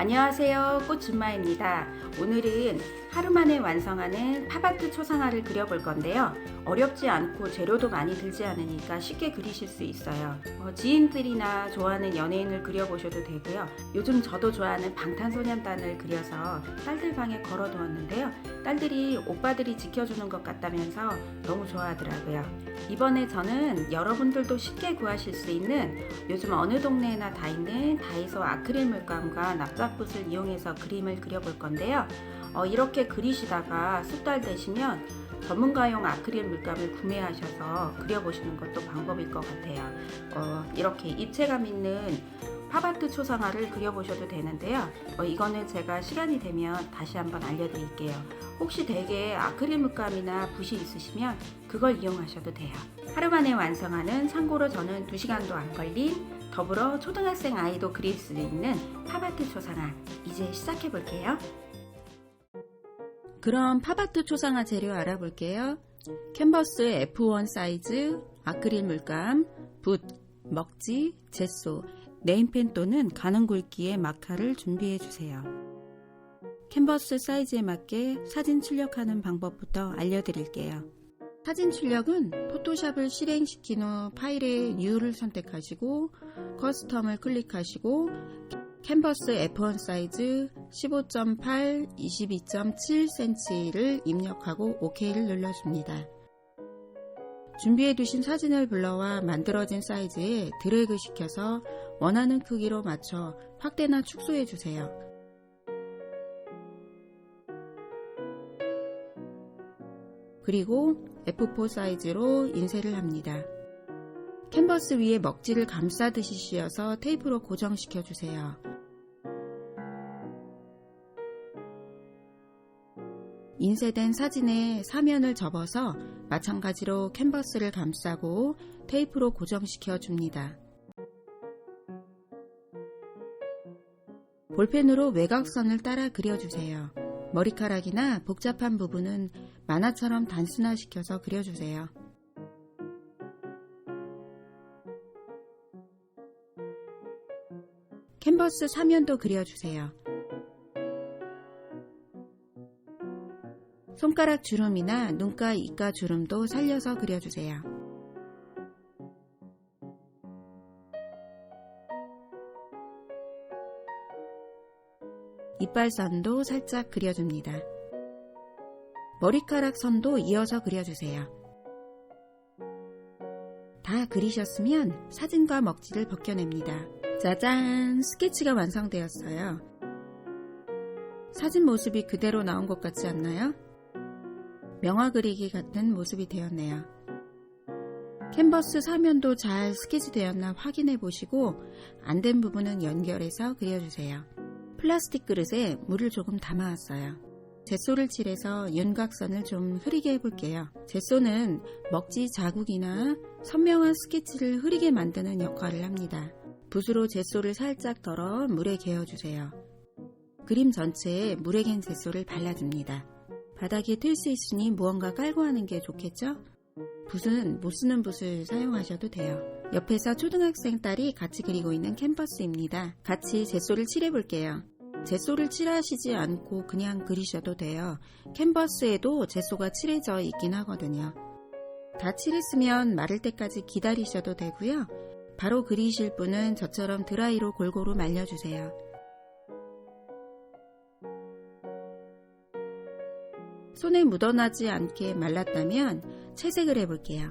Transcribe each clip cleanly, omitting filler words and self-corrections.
안녕하세요, 꽃준마입니다. 오늘은 하루 만에 완성하는 팝아트 초상화를 그려볼 건데요. 어렵지 않고 재료도 많이 들지 않으니까 쉽게 그리실 수 있어요. 지인들이나 좋아하는 연예인을 그려보셔도 되고요. 요즘 저도 좋아하는 방탄소년단을 그려서 딸들 방에 걸어두었는데요. 딸들이 오빠들이 지켜주는 것 같다면서 너무 좋아하더라고요. 이번에 저는 여러분들도 쉽게 구하실 수 있는 요즘 어느 동네에나 다 있는 다이소 아크릴 물감과 납작붓을 이용해서 그림을 그려볼 건데요. 이렇게 그리시다가 숙달 되시면 전문가용 아크릴 물감을 구매하셔서 그려보시는 것도 방법일 것 같아요. 이렇게 입체감 있는 팝아트 초상화를 그려보셔도 되는데요. 이거는 제가 시간이 되면 다시 한번 알려드릴게요. 혹시 댁에 아크릴 물감이나 붓이 있으시면 그걸 이용하셔도 돼요. 하루 만에 완성하는, 참고로 저는 2시간도 안 걸린, 더불어 초등학생 아이도 그릴 수 있는 팝아트 초상화, 이제 시작해 볼게요. 그럼 팝아트 초상화 재료 알아볼게요. 캔버스 F1 사이즈, 아크릴 물감, 붓, 먹지, 젯소, 네임펜 또는 가는 굵기의 마카를 준비해 주세요. 캔버스 사이즈에 맞게 사진 출력하는 방법부터 알려드릴게요. 사진 출력은 포토샵을 실행시킨 후 파일의 New를 선택하시고 커스텀을 클릭하시고 캔버스 F1 사이즈 15.8, 22.7cm를 입력하고 OK를 눌러줍니다. 준비해두신 사진을 불러와 만들어진 사이즈에 드래그 시켜서 원하는 크기로 맞춰 확대나 축소해주세요. 그리고 F4 사이즈로 인쇄를 합니다. 캔버스 위에 먹지를 감싸듯이 씌워서 테이프로 고정시켜주세요. 인쇄된 사진의 사면을 접어서 마찬가지로 캔버스를 감싸고 테이프로 고정시켜 줍니다. 볼펜으로 외곽선을 따라 그려주세요. 머리카락이나 복잡한 부분은 만화처럼 단순화시켜서 그려주세요. 캔버스 사면도 그려주세요. 손가락 주름이나 눈가, 입가 주름도 살려서 그려주세요. 이빨선도 살짝 그려줍니다. 머리카락 선도 이어서 그려주세요. 다 그리셨으면 사진과 먹지를 벗겨냅니다. 짜잔! 스케치가 완성되었어요. 사진 모습이 그대로 나온 것 같지 않나요? 명화 그리기 같은 모습이 되었네요. 캔버스 사면도 잘 스케치 되었나 확인해 보시고 안된 부분은 연결해서 그려주세요. 플라스틱 그릇에 물을 조금 담아왔어요. 젯소를 칠해서 윤곽선을 좀 흐리게 해볼게요. 젯소는 먹지 자국이나 선명한 스케치를 흐리게 만드는 역할을 합니다. 붓으로 젯소를 살짝 덜어 물에 개어주세요. 그림 전체에 물에 갠 젯소를 발라줍니다. 바닥에 튈 수 있으니 무언가 깔고 하는 게 좋겠죠? 붓은 못 쓰는 붓을 사용하셔도 돼요. 옆에서 초등학생 딸이 같이 그리고 있는 캔버스입니다. 같이 젯소를 칠해볼게요. 젯소를 칠하시지 않고 그냥 그리셔도 돼요. 캔버스에도 젯소가 칠해져 있긴 하거든요. 다 칠했으면 마를 때까지 기다리셔도 되고요. 바로 그리실 분은 저처럼 드라이로 골고루 말려주세요. 손에 묻어나지 않게 말랐다면 채색을 해볼게요.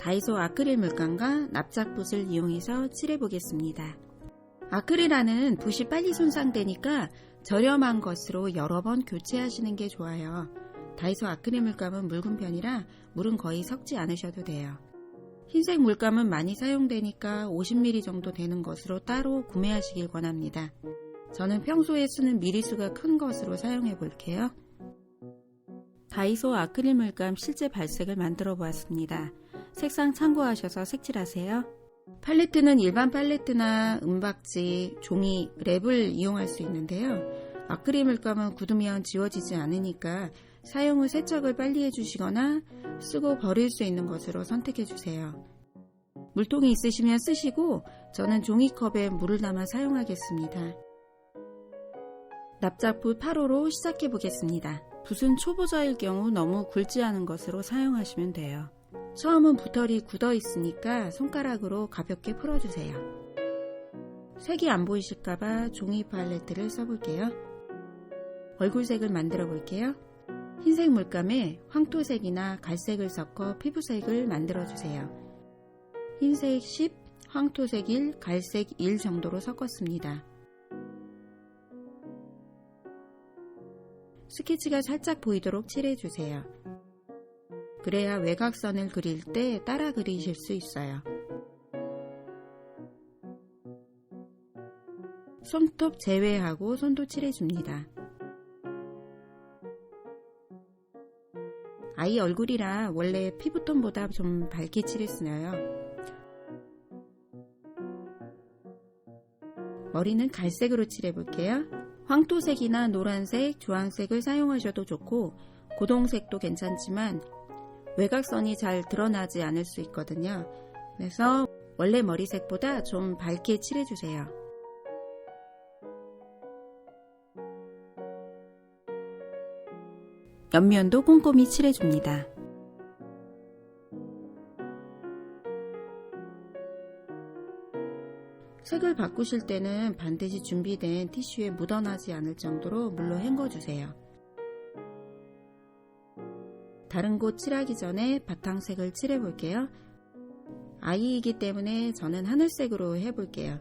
다이소 아크릴 물감과 납작붓을 이용해서 칠해보겠습니다. 아크릴화는 붓이 빨리 손상되니까 저렴한 것으로 여러 번 교체하시는 게 좋아요. 다이소 아크릴 물감은 묽은 편이라 물은 거의 섞지 않으셔도 돼요. 흰색 물감은 많이 사용되니까 50ml 정도 되는 것으로 따로 구매하시길 권합니다. 저는 평소에 쓰는 미리수가 큰 것으로 사용해 볼게요. 다이소 아크릴 물감 실제 발색을 만들어 보았습니다. 색상 참고하셔서 색칠하세요. 팔레트는 일반 팔레트나 은박지, 종이, 랩을 이용할 수 있는데요. 아크릴 물감은 굳으면 지워지지 않으니까 사용 후 세척을 빨리 해주시거나 쓰고 버릴 수 있는 것으로 선택해 주세요. 물통이 있으시면 쓰시고 저는 종이컵에 물을 담아 사용하겠습니다. 납작붓 8호로 시작해 보겠습니다. 붓은 초보자일 경우 너무 굵지 않은 것으로 사용하시면 돼요. 처음은 붓털이 굳어 있으니까 손가락으로 가볍게 풀어주세요. 색이 안 보이실까봐 종이 팔레트를 써볼게요. 얼굴색을 만들어 볼게요. 흰색 물감에 황토색이나 갈색을 섞어 피부색을 만들어주세요. 흰색 10, 황토색 1, 갈색 1 정도로 섞었습니다. 스케치가 살짝 보이도록 칠해주세요. 그래야 외곽선을 그릴 때 따라 그리실 수 있어요. 손톱 제외하고 손도 칠해줍니다. 아이 얼굴이라 원래 피부톤보다 좀 밝게 칠했어요. 머리는 갈색으로 칠해볼게요. 황토색이나 노란색, 주황색을 사용하셔도 좋고 고동색도 괜찮지만 외곽선이 잘 드러나지 않을 수 있거든요. 그래서 원래 머리색보다 좀 밝게 칠해주세요. 옆면도 꼼꼼히 칠해줍니다. 색을 바꾸실 때는 반드시 준비된 티슈에 묻어나지 않을 정도로 물로 헹궈주세요. 다른 곳 칠하기 전에 바탕색을 칠해볼게요. 아이이기 때문에 저는 하늘색으로 해볼게요.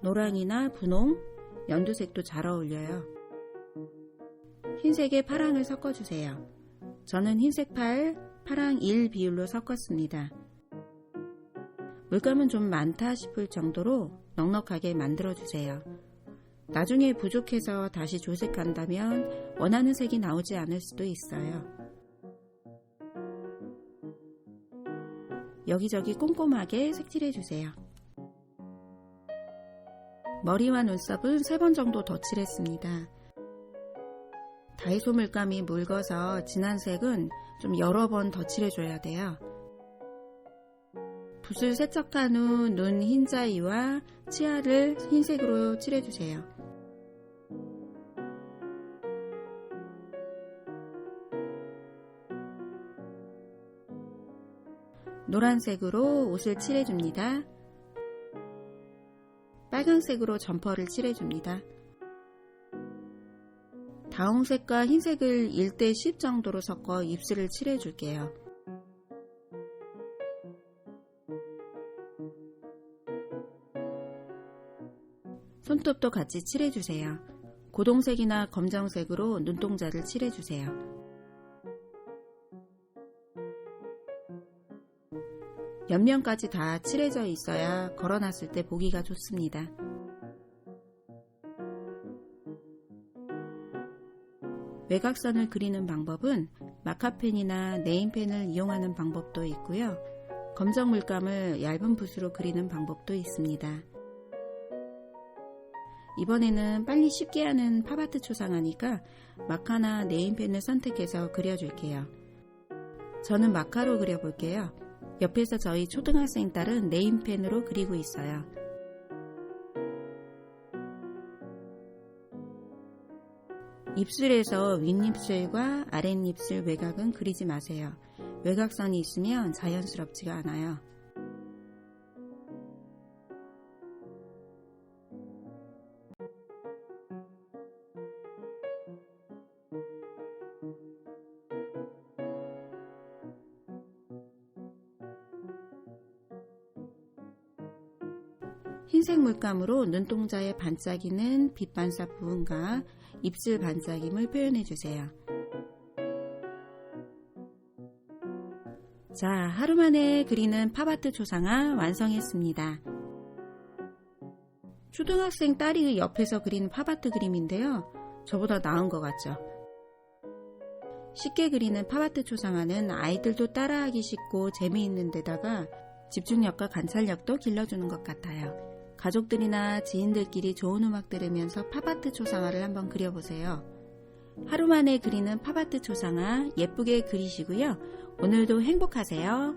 노랑이나 분홍, 연두색도 잘 어울려요. 흰색에 파랑을 섞어주세요. 저는 흰색 8, 파랑 1 비율로 섞었습니다. 물감은 좀 많다 싶을 정도로 넉넉하게 만들어주세요. 나중에 부족해서 다시 조색한다면 원하는 색이 나오지 않을 수도 있어요. 여기저기 꼼꼼하게 색칠해주세요. 머리와 눈썹은 3번 정도 덧칠했습니다. 다이소 물감이 묽어서 진한 색은 좀 여러 번 덧칠해줘야 돼요. 붓을 세척한 후 눈 흰자위와 치아를 흰색으로 칠해주세요. 노란색으로 옷을 칠해줍니다. 빨간색으로 점퍼를 칠해줍니다. 다홍색과 흰색을 1대 10 정도로 섞어 입술을 칠해줄게요. 손톱도 같이 칠해주세요. 고동색이나 검정색으로 눈동자를 칠해주세요. 옆면까지 다 칠해져 있어야 걸어놨을 때 보기가 좋습니다. 외곽선을 그리는 방법은 마카펜이나 네임펜을 이용하는 방법도 있고요. 검정 물감을 얇은 붓으로 그리는 방법도 있습니다. 이번에는 빨리 쉽게 하는 팝아트 초상화니까 마카나 네임펜을 선택해서 그려줄게요. 저는 마카로 그려볼게요. 옆에서 저희 초등학생 딸은 네임펜으로 그리고 있어요. 입술에서 윗입술과 아랫입술 외곽은 그리지 마세요. 외곽선이 있으면 자연스럽지가 않아요. 흰색 물감으로 눈동자에 반짝이는 빛 반사 부분과 입술 반짝임을 표현해주세요. 자, 하루 만에 그리는 팝아트 초상화 완성했습니다. 초등학생 딸이 옆에서 그린 팝아트 그림인데요. 저보다 나은 것 같죠? 쉽게 그리는 팝아트 초상화는 아이들도 따라하기 쉽고 재미있는 데다가 집중력과 관찰력도 길러주는 것 같아요. 가족들이나 지인들끼리 좋은 음악 들으면서 팝아트 초상화를 한번 그려보세요. 하루 만에 그리는 팝아트 초상화 예쁘게 그리시고요. 오늘도 행복하세요.